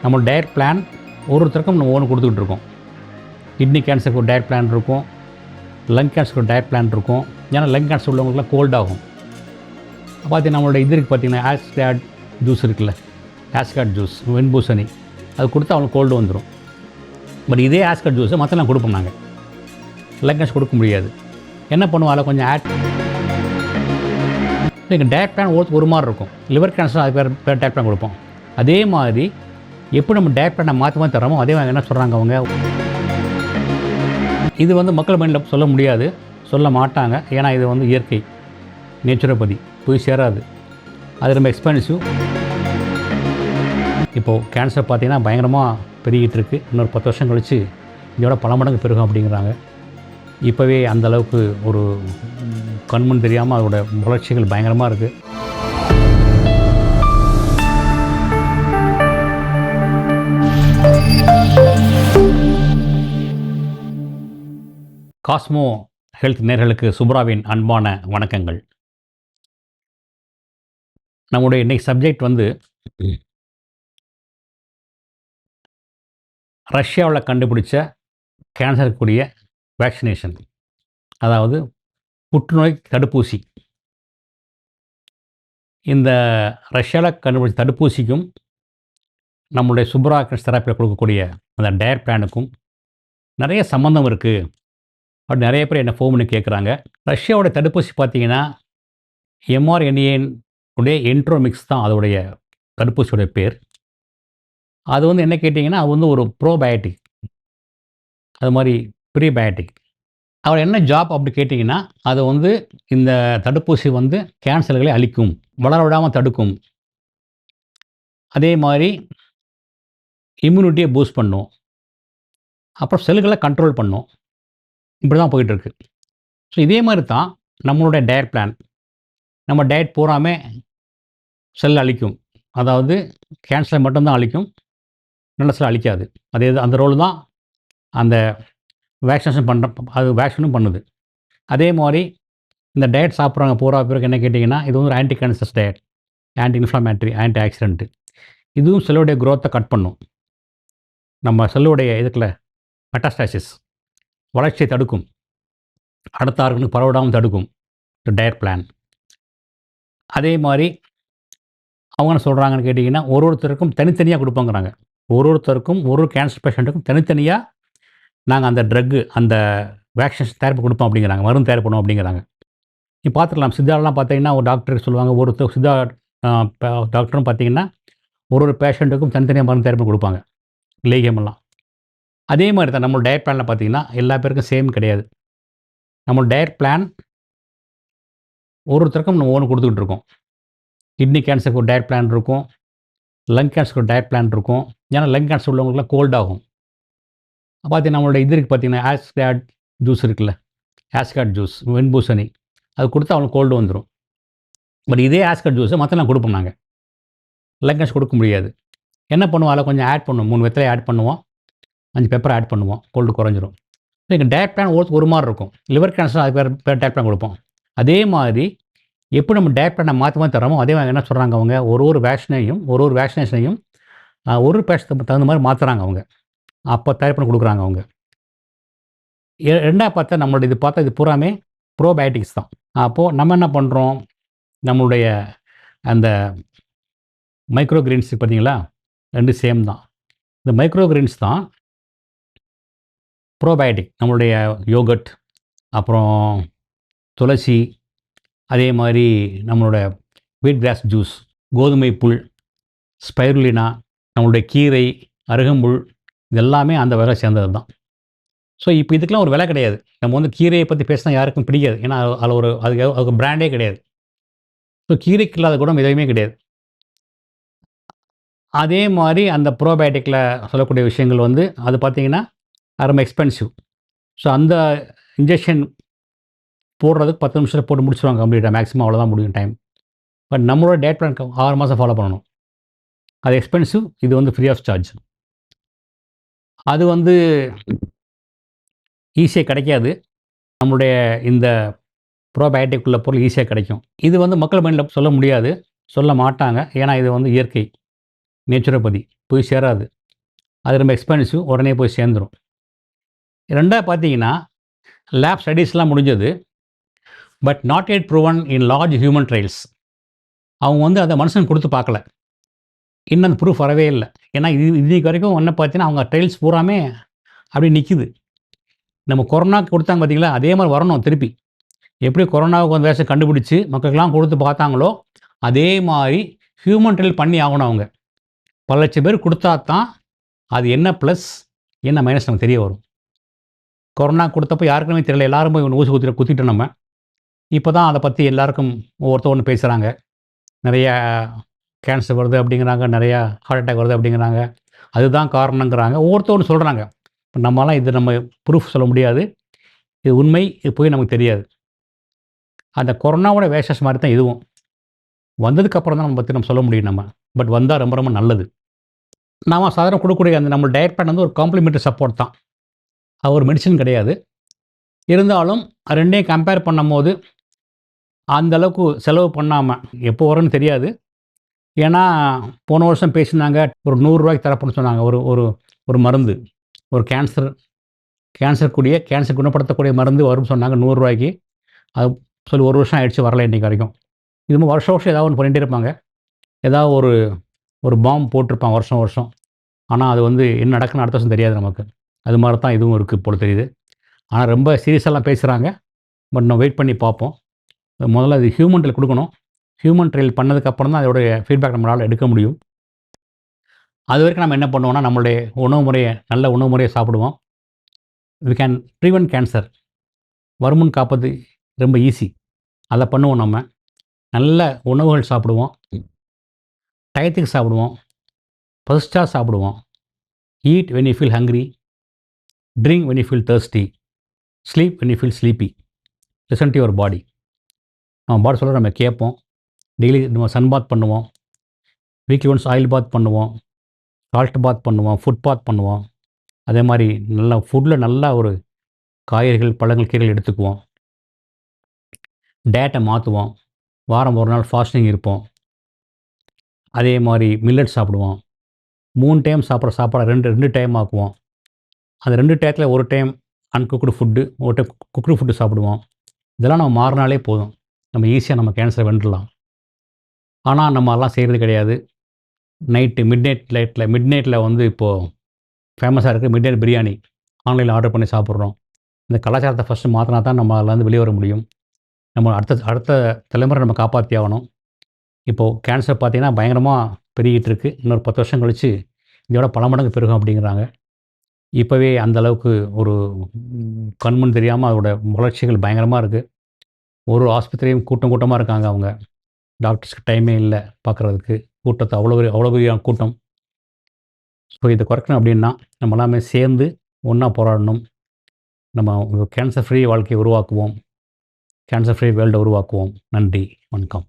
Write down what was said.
நம்ம diet plan ஒருத்தருக்கும் நம்ம ஒன்று கொடுத்துக்கிட்டு இருக்கோம். கிட்னி கேன்சருக்கு ஒரு டயட் பிளான் இருக்கும், லங் கேன்சருக்கு ஒரு டயட் பிளான் இருக்கும். ஏன்னா லங் கேன்சர் உள்ளவங்களுக்குலாம் கோல்ட் ஆகும். பார்த்தீங்கன்னா நம்மளோட இது இருக்குது பார்த்தீங்கன்னா, ஆஸ்காட் ஜூஸ் இருக்குல்ல, ஆஸ்காட் ஜூஸ் வெண்பூசணி அது கொடுத்தா அவங்களுக்கு கோல்டு வந்துடும். பட் இதே ஆஸ்காட் ஜூஸை மற்றெல்லாம் கொடுப்போம் நாங்கள். லங் கேன்சர் கொடுக்க முடியாது. என்ன பண்ணுவோம், அதில் கொஞ்சம் ஆட் எங்கள் டயட் பிளான் ஒரு மாதிரி இருக்கும். லிவர் கேன்சர் அது பேர் டயட் பிளான் கொடுப்போம். அதே மாதிரி எப்படி நம்ம டயட் பிளானை மாற்றி தரோமோ அதே மாதிரி என்ன சொல்கிறாங்க அவங்க, இது வந்து மக்கள் மைண்டில் சொல்ல முடியாது, சொல்ல மாட்டாங்க. ஏன்னா இது வந்து இயற்கை, நேச்சுரோபதி போய் சேராது, அது ரொம்ப எக்ஸ்பென்சிவ். இப்போது கேன்சர் பார்த்திங்கன்னா பயங்கரமாக பெருகிட்டு இருக்குது. இன்னொரு 10 வருஷம் கழித்து இதோட பல மடங்கு பெருகும் அப்படிங்கிறாங்க. இப்போவே அந்தளவுக்கு ஒரு கண்முன் தெரியாமல் அதோட வளர்ச்சிகள் பயங்கரமாக இருக்குது. காஸ்மோ ஹெல்த் நேயர்களுக்கு சுப்ராவின் அன்பான வணக்கங்கள். நம்முடைய இன்னைக்கு சப்ஜெக்ட் வந்து ரஷ்யாவில் கண்டுபிடிச்ச கேன்சருக்குரிய வேக்சினேஷன், அதாவது புற்றுநோய் தடுப்பூசி. இந்த ரஷ்யாவில் கண்டுபிடிச்ச தடுப்பூசிக்கும் நம்முடைய சுப்ரா தெரப்பியில் கொடுக்கக்கூடிய அந்த டயட் பிளானுக்கும் நிறைய சம்மந்தம் இருக்குது அப்படி நிறைய பேர் என்னை ஃபோன் பண்ணி கேட்குறாங்க. ரஷ்யாவோட தடுப்பூசி பார்த்தீங்கன்னா எம்ஆர்என்ஏ உடைய என்ட்ரோமிக்ஸ் தான் அதோடைய தடுப்பூசியோடைய பேர். அது வந்து என்ன கேட்டிங்கன்னா, அது வந்து ஒரு ப்ரோபயோட்டிக், அது மாதிரி ப்ரீபயோட்டிக். அவர் என்ன ஜாப் அப்படி கேட்டிங்கன்னா, அது வந்து இந்த தடுப்பூசி வந்து கேன்சர்களை அழிக்கும், வளர விடாமல் தடுக்கும், அதே மாதிரி இம்யூனிட்டியை பூஸ்ட் பண்ணும், அப்புறம் செல்களை கண்ட்ரோல் பண்ணும். இப்படி தான் போயிட்டுருக்கு. ஸோ இதே மாதிரி தான் நம்மளுடைய டயட் பிளான். நம்ம டயட் பூராமே செல் அழிக்கும், அதாவது கேன்சரை மட்டும்தான் அழிக்கும், நல்ல செல் அழிக்காது. அதே அந்த ரோல் தான் அந்த வேக்சினேஷன் அது வேக்சினும் பண்ணுது. அதே மாதிரி இந்த டயட் சாப்பிட்றவங்க பூரா பேருக்கு என்ன கேட்டிங்கன்னா, இது வந்து ஒரு anti cancers diet, anti inflammatory, anti accident. இதுவும் செல்லுடைய க்ரோத்தை கட் பண்ணும். நம்ம செல்லுடைய இதுக்குள்ள மெட்டாஸ்டாசிஸ் வளர்ச்சியை தடுக்கும், அடுத்த ஆர்கனுக்கு பரவிடாமல் தடுக்கும் டயட் பிளான். அதே மாதிரி அவங்க என்ன சொல்கிறாங்கன்னு கேட்டிங்கன்னா, ஒருத்தருக்கும் தனித்தனியாக கொடுப்போங்கிறாங்க. ஒருத்தருக்கும் ஒரு கேன்சர் பேஷண்ட்டுக்கும் தனித்தனியாக நாங்கள் அந்த ட்ரக்கு, அந்த வேக்சினேஷன் தயாரிப்பு கொடுப்போம் அப்படிங்கிறாங்க, மருந்து தயார் பண்ணுவோம் அப்படிங்கிறாங்க. நீ பார்த்துக்கலாம், சித்தாலாம் பார்த்தீங்கன்னா ஒரு டாக்டர் சொல்லுவாங்க, ஒருத்தர் சித்தா டாக்டரும் பார்த்தீங்கன்னா ஒரு பேஷண்ட்டுக்கும் தனித்தனியாக மருந்து தயார் பண்ணி கொடுப்பாங்க, லேகியமெல்லாம். அதே மாதிரி தான் நம்ம டயட் பிளானில் பார்த்தீங்கன்னா எல்லா பேருக்கும் சேம் கிடையாது. நம்ம டயட் பிளான் ஒருத்தருக்கும் நம்ம ஒன்று கொடுத்துக்கிட்டு இருக்கோம். கிட்னி கேன்சருக்கு ஒரு டயட் பிளான் இருக்கும், லங் கேன்சருக்கு ஒரு டயட் பிளான் இருக்கும். ஏன்னா லங் கேன்சர் உள்ளவங்களுக்குலாம் கோல்ட் ஆகும். பார்த்தீங்கன்னா நம்மளோட இது இருக்குது பார்த்தீங்கன்னா, ஆஸ்காட் ஜூஸ் இருக்குல்ல, ஆஸ்காட் ஜூஸ் வெண்பூசணி அது கொடுத்தா அவங்களுக்கு கோல்டு வந்துடும். பட் இதே ஆஸ்காட் ஜூஸை மற்றெல்லாம் கொடுப்போம் நாங்கள். லங் கேன்சர் கொடுக்க முடியாது. என்ன பண்ணுவோம், அதில் கொஞ்சம் ஆட் பண்ணுவோம், 3 வெத்தலை ஆட் பண்ணுவோம், 5 பெப்பர் ஆட் பண்ணுவோம், கோல்டு குறைஞ்சிரும். ஸோ எங்கள் டயட் பிளான் ஒரு மாதிரி இருக்கும். லிவர் கேன்சர் அது பேர் டயட் பிளான் கொடுப்போம். அதே மாதிரி எப்படி நம்ம டயட் பிளானை மாற்றி தரோமோ அதே மாதிரி என்ன சொல்கிறாங்க அவங்க, ஒரு வேக்சினேஷனையும் ஒரு பேஷண்ட்டுக்கு தகுந்த மாதிரி மாற்றுறாங்க அவங்க. அப்போ தயார் பண்ணி கொடுக்குறாங்க அவங்க. ரெண்டாவது பார்த்தா நம்மளோட இது பார்த்தா இது பூராமே ப்ரோபயோட்டிக்ஸ் தான். அப்போது நம்ம என்ன பண்ணுறோம், நம்மளுடைய அந்த மைக்ரோ கிரீன்ஸ் பார்த்தீங்களா, 2 சேம் தான். இந்த மைக்ரோ கிரீன்ஸ் தான் ப்ரோபயோட்டிக். நம்மளுடைய யோகட், அப்புறம் துளசி, அதே மாதிரி நம்மளோட வீட் கிராஸ் ஜூஸ், கோதுமை புல், ஸ்பைருலினா, நம்மளுடைய கீரை, அருகம்புல், இதெல்லாமே அந்த வகை சேர்ந்தது தான். ஸோ இப்போ இதுக்கெலாம் ஒரு விலை கிடையாது. நம்ம வந்து கீரையை பற்றி பேசினா யாருக்கும் பிடிக்காது. ஏன்னா அதில் அதுக்கு பிராண்டே கிடையாது. ஸோ கீரைக்கு இல்லாத குணம் எதுவுமே கிடையாது. அதே மாதிரி அந்த ப்ரோபயோட்டிக்கில் சொல்லக்கூடிய விஷயங்கள் வந்து அது பார்த்திங்கன்னா ரொம்ப எக்ஸ்பென்சிவ். ஸோ அந்த இன்ஜெக்ஷன் போடுறதுக்கு 10 நிமிஷத்தில் போட்டு முடிச்சுருவாங்க கம்ப்ளீட்டாக, மேக்ஸிமம் அவ்வளோதான் முடியும் டைம். பட் நம்மளோட டயட் பிளான் 6 மாதம் ஃபாலோ பண்ணணும். அது எக்ஸ்பென்சிவ், இது வந்து ஃப்ரீ ஆஃப் சார்ஜ். அது வந்து ஈஸியாக கிடைக்காது. நம்மளுடைய இந்த ப்ரோபயோட்டிக் உள்ள பொருள் ஈஸியாக கிடைக்கும். இது வந்து மக்கள் மைண்டில் சொல்ல முடியாது, சொல்ல மாட்டாங்க. ஏன்னா இது வந்து இயற்கை, நேச்சுரோபதி போய் சேராது. அது ரொம்ப எக்ஸ்பென்சிவ். உடனே போய் சேர்ந்துரும். 2வது பார்த்தீங்கன்னா, லேப் ஸ்டடீஸ்லாம் முடிஞ்சது. But not yet proven in large human trials. அவங்க வந்து அத மனுஷனுக்கு குடுத்து பார்க்கல. இன்னும் அந்த ப்ரூஃப் வரவே இல்ல. ஏன்னா இன்னைக்கு வரைக்கும் என்ன பார்த்தீங்கன்னா, அவங்க ட்ரையல்ஸ் பூராமே அப்படியே நிக்குது. நம்ம கொரோனாக்கு குடுத்தாங்க பார்த்தீங்களா, அதே மாரி வரணும் திருப்பி. எப்படி கொரோனாவுக்கு வந்து வேக்சின் கண்டுபிடிச்சு மக்களுக்கெல்லாம் குடுத்து பார்த்தாங்களோ, அதே மாரி ஹியூமன் ட்ரையல் பண்ணி ஆகணும் அவங்க. பல லட்சம் பேருக்கு குடுத்தா தான், அது என்ன ப்ளஸ், என்ன மைனஸ் நமக்கு தெரிய வரும். கொரோனாக்கு குடுத்தப்போ யாருக்குமே தெரியல. எல்லாரும் போய் ஊசி குத்திட்டோம் நம்ம. இப்ப தான் அத பத்தி எல்லாருக்கும் ஒவ்வொருத்தர் ஒண்ணு பேசுறாங்க. நெறைய கேன்சர் வருது அப்படிங்கிறாங்க. நெறையா ஹார்ட் அட்டாக் வருது அப்படிங்கிறாங்க. அதுதான் காரணங்கிறாங்க. ஒவ்வொருத்தரும் ஒண்ணு சொல்றாங்க. நம்மலாம் இது நம்ம ப்ரூஃப் சொல்ல முடியாது. இது உண்மை. இது பொய் நமக்கு தெரியாது. அந்த கொரோனாவோட வேஷஸ் மாரி தான் இதுவும். வந்ததுக்கு அப்புறம் தான் நம்ம சொல்ல முடியும் நம்ம. பட் வந்தா ரொம்ப ரொம்ப நல்லது. நாம சாதாரண குடுக்கக்கூடிய அந்த நம்ம டயட் பிளான் வந்து ஒரு காம்ப்ளிமென்டரி சப்போர்ட் தான். அது ஒரு மெடிசின் கிடையாது. இருந்தாலும் 2யும் கம்பேர் பண்ணும்போது, அந்த அளவுக்கு செலவு பண்ணாம, எப்போ வரும்னு தெரியாது. ஏன்னா, போன வருஷம் பேசினாங்க, ஒரு ரூ. 100 தரப்படும்னு சொன்னாங்க. ஒரு ஒரு ஒரு மருந்து. ஒரு கேன்சர் குணப்படுத்தக்கூடிய மருந்து வரும்னு சொன்னாங்க ரூ. 100. அது சொல்லி 1 வருஷம் ஆயிடுச்சு, வரல இன்னைக்கு வரைக்கும். இது மாரி வருஷம் வருஷம் ஏதாவது ஒண்ணு பண்ணிட்டே இருப்பாங்க. ஏதாவது ஒரு ஒரு பாம் போட்டிருப்பான் வருஷம் வருஷம். ஆனா, அது வந்து என்ன நடக்குன்னு அடுத்த வருஷம் தெரியாது நமக்கு. அது மாரி தான் இதுவும் இருக்கு போல தெரியுது. ஆனா, ரொம்ப சீரியஸாலாம் பேசுறாங்க. பட் நம்ம வெயிட் பண்ணி பார்ப்போம். முதல்ல அது ஹியூமன் ட்ரையல் குடுக்கணும். ஹியூமன் ட்ரையல் பண்ணதுக்கப்புறம் தான் அதோடைய ஃபீட்பேக் நம்மளால எடுக்க முடியும். அதுவரைக்கும் நம்ம என்ன பண்ணுவோம்னா, நம்மளுடைய நல்ல உணவு முறைய சாப்பிடுவோம். We can prevent cancer. வருமுன் காப்பது ரொம்ப ஈஸி. அத பண்ணுவோம் நம்ம. நல்ல உணவுகள் சாப்பிடுவோம். டயத்துக்கு சாப்பிடுவோம். பசிச்சா சாப்பிடுவோம். Eat when you feel hungry. Drink when you feel thirsty. Sleep when you feel sleepy. Listen to your body. நம்ம பாடி சொல்றத நம்ம கேட்போம். டெய்லி நம்ம சன் பாத் பண்ணுவோம். வீக்லி ஒன்ஸ் ஆயில் பாத் பண்ணுவோம். சால்ட் பாத் பண்ணுவோம். ஃபுட் பாத் பண்ணுவோம். அதே மாரி நல்லா ஃபுட்ல நல்லா ஒரு காய்கறிகள், பழங்கள், கீரைகள் எடுத்துக்குவோம். டயட்ட மாத்துவோம். வாரம் 1 நாள் ஃபாஸ்டிங் இருப்போம். அதே மாரி மில்லட்ஸ் சாப்பிடுவோம். 3 டைம் சாப்பிடுற சாப்பாட 2 டைம் ஆக்குவோம். அந்த 2 டயத்துல 1 time uncooked food, 1 time cooked food சாப்பிடுவோம். இதெல்லாம் நம்ம மாறுனாலே போதும். நம்ம ஈஸியா நம்ம கேன்சர வென்றலாம். ஆனா, நம்ம அதெல்லாம் செய்றது கிடையாது. மிட் நைட்ல வந்து இப்போ ஃபேமஸா இருக்கு மிட் நைட் பிரியாணி. ஆன்லைன்ல ஆர்டர் பண்ணி சாப்பிடுறோம். இந்த கலாச்சாரத்த ஃபர்ஸ்ட்டு மாத்துனா தான் நம்ம அதுலருந்து வெளிய வர முடியும். நம்ம அடுத்த அடுத்த தலைமுறை நம்ம காப்பாத்தி ஆகணும். இப்போ கேன்சர் பார்த்தீங்கன்னா, பயங்கரமா பெருகிட்டு இருக்கு. இன்னொரு 10 வருஷம் கழிச்சு, இதோட பல மடங்கு பெருகும் அப்படிங்கிறாங்க. இப்பவே அந்த அளவுக்கு ஒரு கண்முன் தெரியாம அதோட வளர்ச்சிகள் பயங்கரமா இருக்கு. ஒரு ஆஸ்பத்திரியும் கூட்டம் கூட்டமா இருக்காங்க அவங்க. டாக்டர்ஸ்க்கு டைமே இல்ல பார்க்குறதுக்கு. கூட்டத்த அவ்வளோ பெரிய கூட்டம். ஸோ இத குறைக்கணும் அப்படின்னா, நம்ம எல்லாமே சேர்ந்து ஒண்ணா போராடணும். நம்ம ஒரு கேன்சர் ஃப்ரீ வாழ்க்கைய உருவாக்குவோம். கேன்சர் ஃப்ரீ வேர்ல்ட உருவாக்குவோம். நன்றி. வணக்கம்.